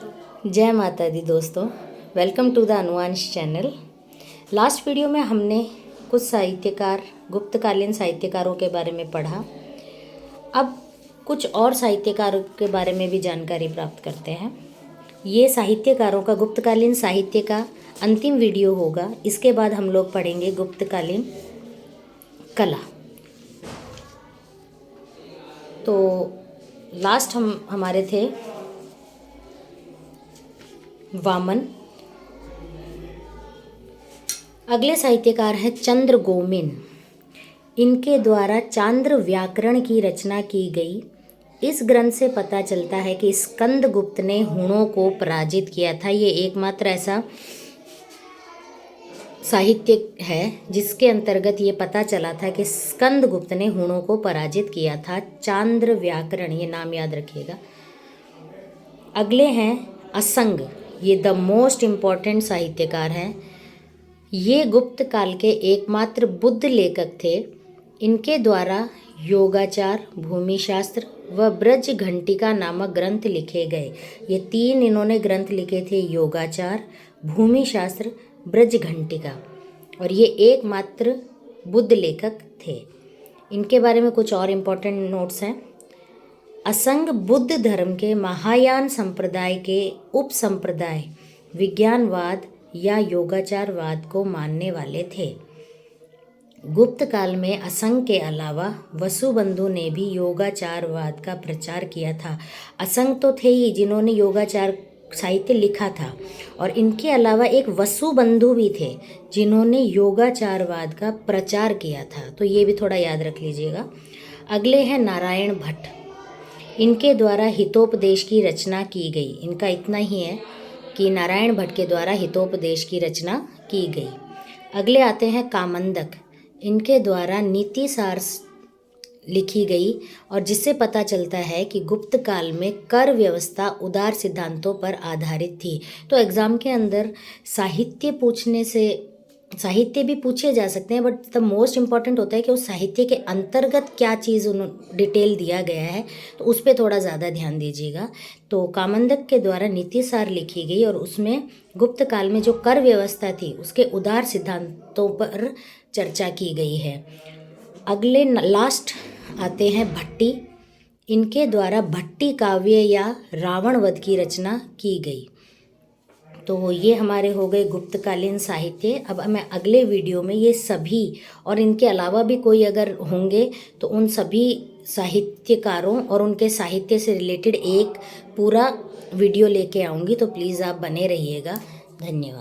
जय माता दी दोस्तों, welcome to the Anuvansh channel. Last video में हमने कुछ साहित्यकार, गुप्तकालीन साहित्यकारों के बारे में पढ़ा। अब कुछ और साहित्यकारों के बारे में भी जानकारी प्राप्त करते हैं। ये साहित्यकारों का, गुप्तकालीन साहित्य का अंतिम वीडियो होगा। इसके बाद हम लोग पढ़ेंगे गुप्तकालीन कला। तो लास्ट हमारे थे वामन। अगले साहित्यकार हैं चंद्र गोमिन। इनके द्वारा चांद्र व्याकरण की रचना की गई। इस ग्रंथ से पता चलता है कि स्कंदगुप्त ने हुणों को पराजित किया था। ये एकमात्र ऐसा साहित्य है जिसके अंतर्गत ये पता चला था कि स्कंदगुप्त ने हुणों को पराजित किया था। चांद्र व्याकरण, ये नाम याद रखिएगा। अगले हैं असंग। ये द मोस्ट इम्पॉर्टेंट साहित्यकार हैं। ये गुप्त काल के एकमात्र बुद्ध लेखक थे। इनके द्वारा योगाचार, भूमिशास्त्र व ब्रज घंटिका नामक ग्रंथ लिखे गए। ये तीन इन्होंने ग्रंथ लिखे थे, योगाचार, भूमिशास्त्र, ब्रज घंटिका, और ये एकमात्र बुद्ध लेखक थे। इनके बारे में कुछ और इम्पोर्टेंट नोट्स हैं। असंग बुद्ध धर्म के महायान संप्रदाय के उपसंप्रदाय विज्ञानवाद या योगाचारवाद को मानने वाले थे। गुप्त काल में असंग के अलावा वसुबंधु ने भी योगाचारवाद का प्रचार किया था। असंग तो थे ही जिन्होंने योगाचार साहित्य लिखा था, और इनके अलावा एक वसुबंधु भी थे जिन्होंने योगाचारवाद का प्रचार किया था। तो ये भी थोड़ा याद रख लीजिएगा। अगले हैं नारायण भट्ट। इनके द्वारा हितोपदेश की रचना की गई। इनका इतना ही है कि नारायण भट्ट के द्वारा हितोपदेश की रचना की गई। अगले आते हैं कामंदक। इनके द्वारा नीतिसार लिखी गई, और जिससे पता चलता है कि गुप्त काल में कर व्यवस्था उदार सिद्धांतों पर आधारित थी। तो एग्ज़ाम के अंदर साहित्य भी पूछे जा सकते हैं, बट द मोस्ट इम्पॉर्टेंट होता है कि उस साहित्य के अंतर्गत क्या चीज़ डिटेल दिया गया है, तो उस पर थोड़ा ज़्यादा ध्यान दीजिएगा। तो कामंदक के द्वारा नीतिसार लिखी गई, और उसमें गुप्त काल में जो कर व्यवस्था थी उसके उदार सिद्धांतों पर चर्चा की गई है। अगले लास्ट आते हैं भट्टी। इनके द्वारा भट्टी काव्य या रावण वध की रचना की गई। तो ये हमारे हो गए गुप्तकालीन साहित्य। अब मैं अगले वीडियो में ये सभी और इनके अलावा भी कोई अगर होंगे तो उन सभी साहित्यकारों और उनके साहित्य से रिलेटेड एक पूरा वीडियो लेके आऊँगी। तो प्लीज़ आप बने रहिएगा। धन्यवाद।